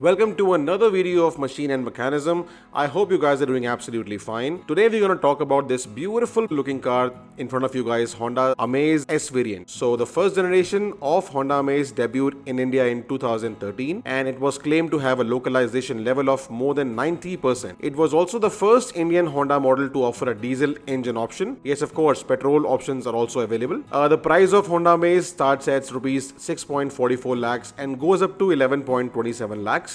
Welcome to another video of Machine and Mechanism. I hope you guys are doing absolutely fine. Today we're going to talk about this beautiful looking car in front of you guys, Honda Amaze S variant. So the first generation of Honda Amaze debuted in India in 2013 and it was claimed to have a localization level of more than 90%. It was also the first Indian Honda model to offer a diesel engine option. Yes, of course, petrol options are also available. The price of Honda Amaze starts at rupees 6.44 lakhs and goes up to 11.27 lakhs.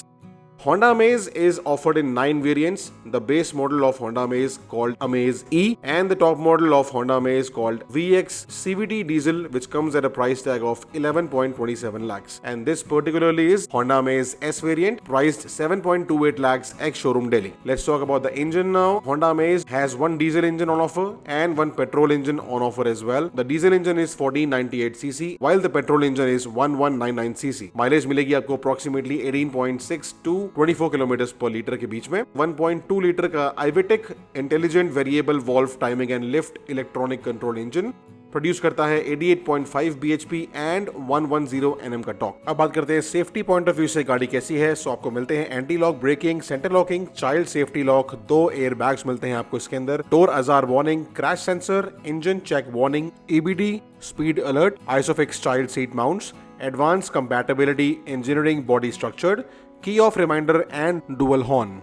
Honda Amaze is offered in 9 variants, the base model of Honda Amaze called Amaze E and the top model of Honda Amaze called VX CVT Diesel, which comes at a price tag of 11.27 lakhs. And this particularly is Honda Amaze S variant, priced 7.28 lakhs ex-showroom Delhi. Let's talk about the engine now. Honda Amaze has one diesel engine on offer and one petrol engine on offer as well. The diesel engine is 1498cc while the petrol engine is 1199cc. Mileage मिलेगी आपको approximately 18.6 to 24 kilometre पर litre के बीच में. 1.2 litre का IVTEC intelligent variable valve timing and lift electronic control engine produce करता है 88.5 bhp and 110 Nm का torque. अब बात करते हैं सेफ्टी पॉइंट ऑफ व्यू से गाड़ी कैसी है. सो आपको मिलते हैं anti lock braking, center locking, child safety lock, 2 air bags मिलते हैं आपको इसके अंदर, door ajar warning, crash sensor, engine check warning, EBD, speed alert, isofix child seat mounts, advanced compatibility engineering body structured, key off reminder and dual horn.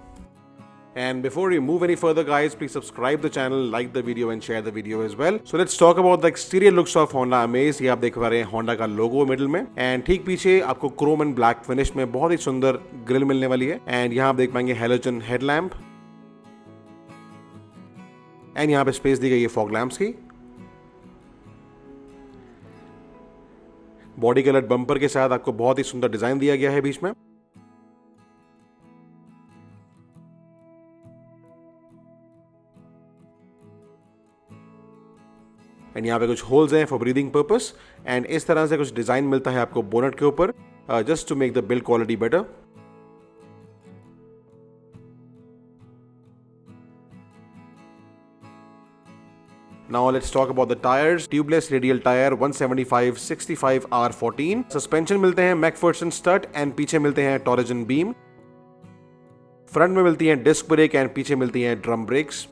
And before we move any further guys, please subscribe the channel, like the video and share the video as well. So let's talk about the exterior looks of Honda Amaze. ये आप देख पा रहे हैं Honda का लोगो middle में and ठीक पीछे आपको क्रोम एंड ब्लैक फिनिश में बहुत ही सुंदर ग्रिल मिलने वाली है एंड यहाँ आप देख पाएंगे हेलोजन हेडलैम्प एंड यहाँ पे स्पेस दी गई है फॉग लैम्प्स की. बॉडी कलर बम्पर के साथ आपको बहुत ही सुंदर डिजाइन दिया गया है बीच में. एंड यहाँ पे कुछ होल्स हैं फॉर ब्रीदिंग पर्पस एंड इस तरह से कुछ डिजाइन मिलता है आपको बोनट के ऊपर just to make the build quality better. Now let's talk about the tires. Tubeless radial tire 175/65 R14. Suspension मिलते हैं मैकफर्सन स्टड एंड पीछे मिलते हैं टॉरिजन बीम. फ्रंट में मिलती हैं डिस्क ब्रेक एंड पीछे मिलती हैं drum brakes.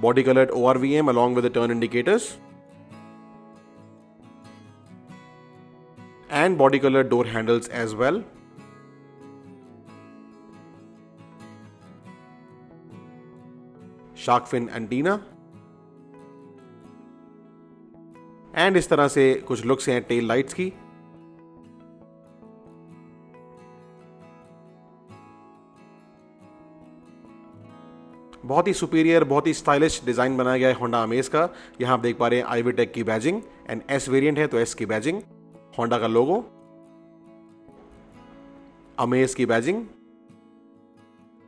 Body colored ORVM along with the turn indicators. And body colored door handles as well. Shark fin antenna and इस तरह से कुछ लुक्स हैं टेल लाइट्स की. बहुत ही सुपीरियर, बहुत ही स्टाइलिश डिजाइन बनाया गया है होंडा अमेज का. यहां आप देख पा रहे हैं IVTEC की बैजिंग एंड S वेरिएंट है तो S की बैजिंग, होंडा का लोगो, अमेज की बैजिंग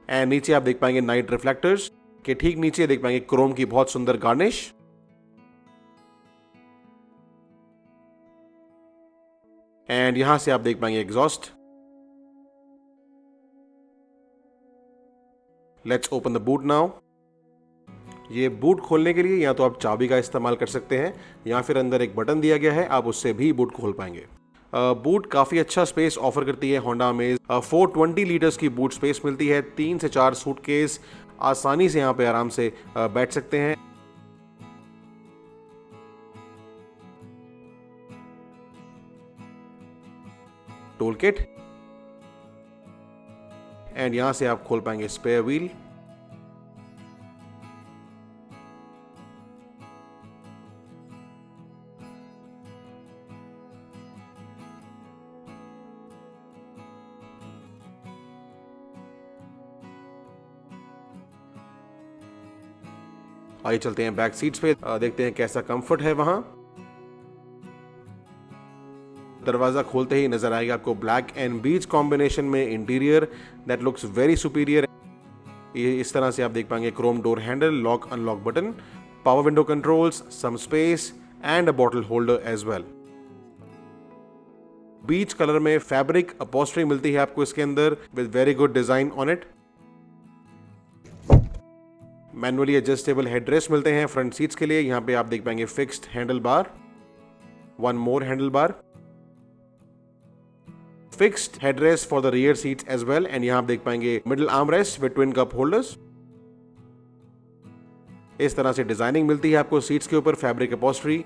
एंड नीचे आप देख पाएंगे नाइट रिफ्लेक्टर्स के ठीक नीचे देख पाएंगे क्रोम की बहुत सुंदर गार्निश एंड यहां से आप देख पाएंगे exhaust. Let's open the boot now. ये बूट खोलने के लिए या तो आप चाबी का इस्तेमाल कर सकते हैं या फिर अंदर एक बटन दिया गया है, आप उससे भी बूट खोल पाएंगे. बूट काफ़ी अच्छा स्पेस ऑफर करती है होंडा अमेज. 420 लीटर्स की बूट स्पेस मिलती है. 3 से 4 सूटकेस आसानी से यहाँ पे आराम से बैठ सकते हैं. टूल किट एंड यहां से आप खोल पाएंगे स्पेयर व्हील. आइए चलते हैं बैक सीट्स पे, देखते हैं कैसा कंफर्ट है वहां. दरवाजा खोलते ही नजर आएगा आपको ब्लैक एंड बीच कॉम्बिनेशन में interior that looks very superior. ये इस तरह से आप देख पाएंगे chrome door handle, lock unlock button, power window controls, some space and a bottle holder as well. Beige colour में फैब्रिक अपॉस्ट्री मिलती है आपको इसके अंदर with very good design on it. Manually adjustable headrest मिलते हैं फ्रंट सीट्स के लिए. यहाँ पे आप देख पाएंगे fixed handle bar, one more handle bar fixed headrest for the rear seats as well, and यहाँ आप देख पाएंगे middle arm rest with twin cup holders. इस तरह से डिजाइनिंग मिलती है आपको सीट्स के ऊपर, फैब्रिक अपॉस्ट्री,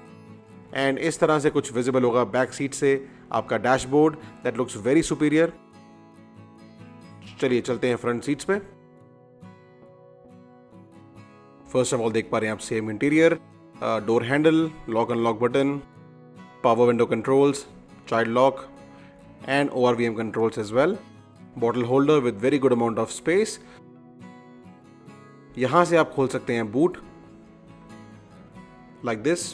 एंड इस तरह से कुछ विजिबल होगा बैक सीट से आपका dashboard, that looks very superior. चलिए चलते हैं फ्रंट सीट्स पे। फर्स्ट ऑफ ऑल देख पा रहे हैं आप same interior, door handle, lock unlock button, power window controls, child lock and ORVM controls as well, bottle holder with very good amount of space. यहां से आप खोल सकते हैं बूट लाइक दिस,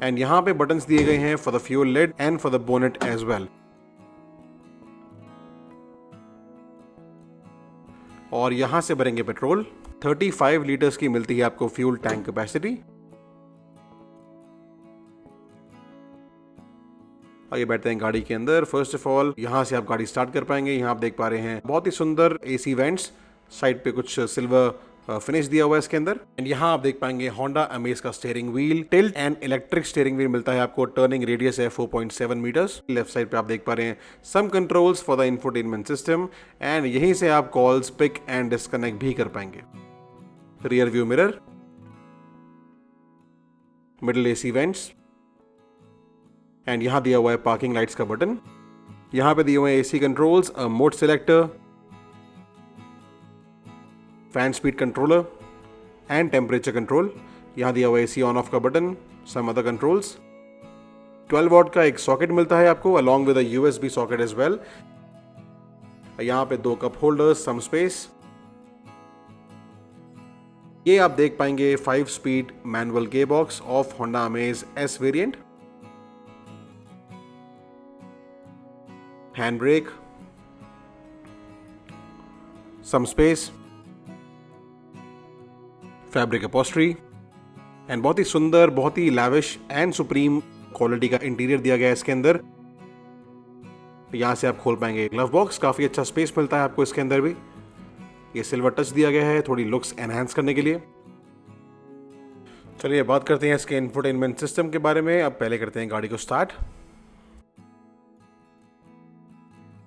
एंड यहां पे बटन्स दिए गए हैं for the fuel lid and for the bonnet as well. और यहां से भरेंगे पेट्रोल। 35 लीटर्स की मिलती है आपको फ्यूल टैंक कैपेसिटी। आइए बैठते हैं गाड़ी के अंदर। फर्स्ट ऑफ ऑल यहां से आप गाड़ी स्टार्ट कर पाएंगे। यहां आप देख पा रहे हैं बहुत ही सुंदर AC वेंट्स, साइड पे कुछ सिल्वर फिनिश दिया हुआ है इसके अंदर, एंड यहाँ आप देख पाएंगे होंडा अमेज का steering wheel, tilt and electric steering wheel मिलता है आपको। टर्निंग रेडियस है 4.7 मीटर्स। लेफ्ट साइड पे आप देख पा रहे हैं some controls for the infotainment system, and यहीं से आप कॉल्स पिक एंड डिस्कनेक्ट भी कर पाएंगे। Rear view mirror, middle AC vents, and यहां दिया हुआ है पार्किंग लाइट्स का बटन। यहां पे दिए हुए हैं AC controls, mode selector, fan speed controller and temperature control. यहां दिया हुआ AC ऑन ऑफ का button, some other controls. 12 watt का एक सॉकेट मिलता है आपको along with a USB socket as well. यहां पे 2 कप होल्डर्स, सम स्पेस। ये आप देख पाएंगे 5 speed manual gearbox of Honda Amaze S variant. Hand brake, some space, fabric upholstery, and बहुत ही सुंदर, बहुत ही लैविश एंड सुप्रीम क्वालिटी का इंटीरियर दिया गया है इसके अंदर। यहां से आप खोल पाएंगे ग्लव बॉक्स, काफी अच्छा स्पेस मिलता है आपको इसके अंदर भी। ये सिल्वर टच दिया गया है थोड़ी लुक्स एनहांस करने के लिए। चलिए बात करते हैं इसके इंफोटेनमेंट सिस्टम के बारे में। अब पहले करते हैं गाड़ी को स्टार्ट।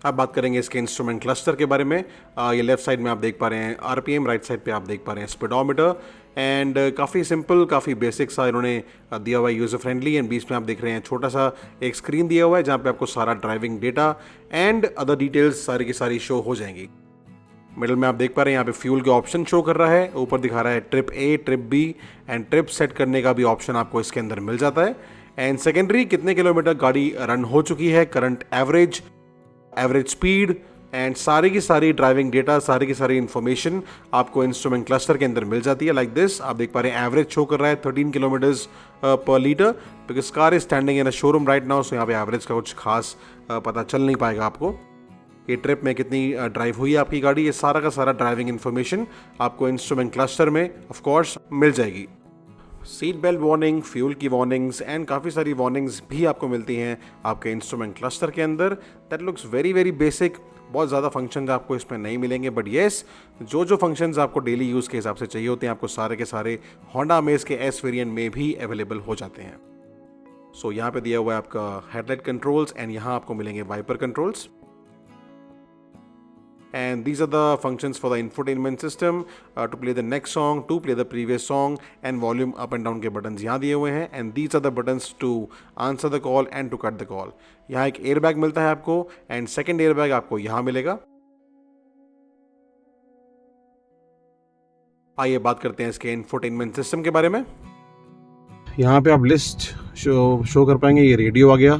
अब बात करेंगे इसके इंस्ट्रूमेंट क्लस्टर के बारे में। ये लेफ्ट साइड में आप देख पा रहे हैं RPM, राइट साइड पे आप देख पा रहे हैं स्पीडोमीटर, एंड काफ़ी सिंपल, काफ़ी बेसिक सा इन्होंने दिया हुआ है, यूज़र फ्रेंडली। एंड बीच में आप देख रहे हैं छोटा सा एक स्क्रीन दिया हुआ है जहाँ पे आपको सारा driving data and other details सारी की सारी शो हो जाएंगी। मिडल में आप देख पा रहे हैं यहाँ पे फ्यूल के ऑप्शन शो कर रहा है। ऊपर दिखा रहा है trip A, trip B, and trip set करने का भी ऑप्शन आपको इसके अंदर मिल जाता है। एंड सेकेंडरी कितने किलोमीटर गाड़ी रन हो चुकी है, करंट एवरेज स्पीड, एंड सारी की सारी ड्राइविंग डेटा, सारी की सारी इंफॉर्मेशन आपको इंस्ट्रूमेंट क्लस्टर के अंदर मिल जाती है। लाइक दिस आप देख पा रहे हैं एवरेज शो कर रहा है 13 किलोमीटर्स पर litre, because car is standing in a showroom right now, so यहाँ पे एवरेज का कुछ खास पता चल नहीं पाएगा आपको। ये ट्रिप में कितनी ड्राइव हुई है आपकी गाड़ी, ये सारा का सारा ड्राइविंग इन्फॉर्मेशन आपको इंस्ट्रूमेंट क्लस्टर में ऑफ कोर्स मिल जाएगी। सीट बेल्ट वार्निंग, फ्यूल की वार्निंग्स एंड काफ़ी सारी वार्निंग्स भी आपको मिलती हैं आपके इंस्ट्रूमेंट क्लस्टर के अंदर। That looks very very basic. बहुत ज़्यादा फंक्शंस आपको इसमें नहीं मिलेंगे, बट येस जो फंक्शंस आपको डेली यूज़ के हिसाब से चाहिए होते हैं आपको सारे के सारे होंडा अमेज के S वेरिएंट में भी अवेलेबल हो जाते हैं। सो यहाँ पे दिया हुआ है आपका हेडलाइट कंट्रोल्स, एंड यहाँ आपको मिलेंगे wiper controls, and these are the functions for the infotainment system, to play the next song, to play the previous song, and volume up and down के buttons यहाँ दिए हुए हैं, and these are the buttons to answer the call and to cut the call। यहाँ एक airbag मिलता है आपको, and second एयरबैग आपको यहाँ मिलेगा। आइए बात करते हैं इसके इंफोटेनमेंट सिस्टम के बारे में। यहाँ पे आप लिस्ट शो कर पाएंगे। ये रेडियो आ गया,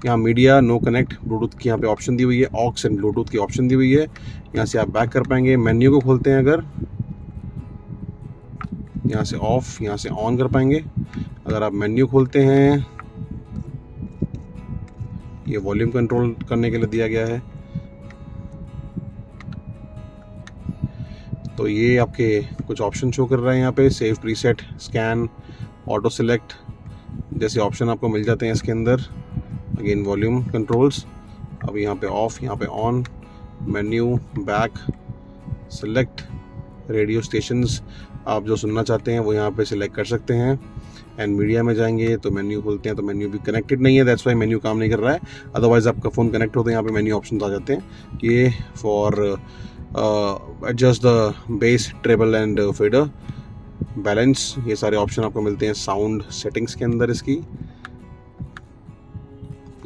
यहाँ मीडिया, नो कनेक्ट, ब्लूटूथ की यहाँ पे ऑप्शन दी हुई है, ऑक्स एंड ब्लूटूथ की ऑप्शन दी हुई है। यहाँ से आप बैक कर पाएंगे। मेन्यू को खोलते हैं अगर, यहाँ से ऑफ, यहाँ से ऑन कर पाएंगे। अगर आप मेन्यू खोलते हैं, ये वॉल्यूम कंट्रोल करने के लिए दिया गया है। तो ये आपके कुछ ऑप्शन शो कर रहे हैं यहाँ पे, save preset, scan, auto select जैसे ऑप्शन आपको मिल जाते हैं इसके अंदर। अगेन वॉल्यूम कंट्रोल्स, अब यहाँ पे ऑफ, यहाँ पे on, menu, back, select, radio stations आप जो सुनना चाहते हैं वो यहाँ पे सिलेक्ट कर सकते हैं। एंड मीडिया में जाएंगे तो मेन्यू खोलते हैं, तो मेन्यू भी कनेक्टेड नहीं है, दैट्स वाई मेन्यू काम नहीं कर रहा है। अदरवाइज़ आपका फ़ोन कनेक्ट होते हैं, यहाँ पे मेन्यू ऑप्शन आ जाते हैं। ये for adjust the bass, treble and fader, balance, ये सारे ऑप्शन आपको मिलते हैं साउंड सेटिंग्स के अंदर। इसकी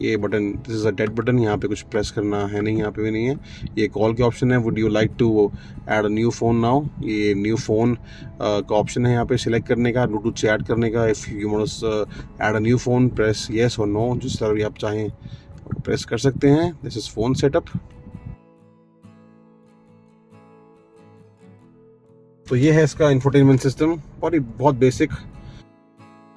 ये button, this is a dead button, यहाँ पे कुछ प्रेस करना है नहीं, यहाँ पे भी नहीं है। ये कॉल के ऑप्शन है, would you like to add a new phone now, ये न्यू फ़ोन का ऑप्शन है यहाँ पे सिलेक्ट करने का, ब्लूटूथ से ऐड करने का। If you want add a new phone, press yes और नो, जिस तरह भी आप चाहें प्रेस कर सकते हैं। This is phone setup. तो ये है इसका इंफोटेनमेंट सिस्टम, बहुत बेसिक।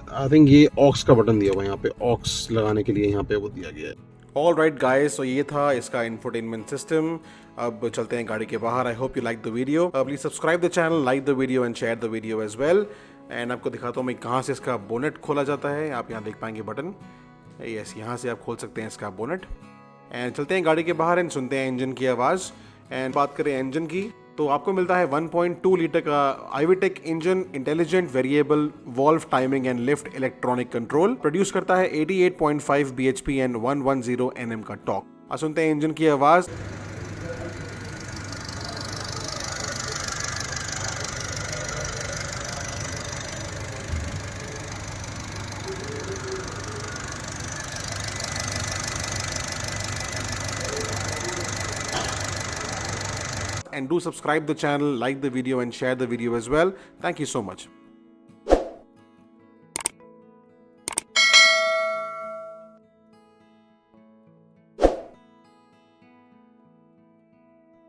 आई थिंक ये ऑक्स का बटन दिया हुआ है यहाँ पे, ऑक्स लगाने के लिए यहाँ पे वो दिया गया है। ऑल राइट गाइस, तो ये था इसका इंफोटेनमेंट सिस्टम। अब चलते हैं गाड़ी के बाहर। I hope you like the video. Please subscribe the channel, like the video and share the video as well. And आपको दिखाता हूँ मैं कहाँ से इसका बोनेट खोला जाता है। आप यहाँ देख पाएंगे बटन, यस, यहाँ से आप खोल सकते हैं इसका बोनेट। एंड चलते हैं गाड़ी के बाहर एंड सुनते हैं इंजन की आवाज़। एंड बात करें इंजन की, तो आपको मिलता है 1.2 लीटर का i-VTEC engine, intelligent variable valve timing and lift electronic control, produce करता है 88.5 bhp एंड 110 Nm का टॉर्क। अब सुनते हैं इंजन की आवाज़। And do subscribe the channel, like the video and share the video as well. Thank you so much.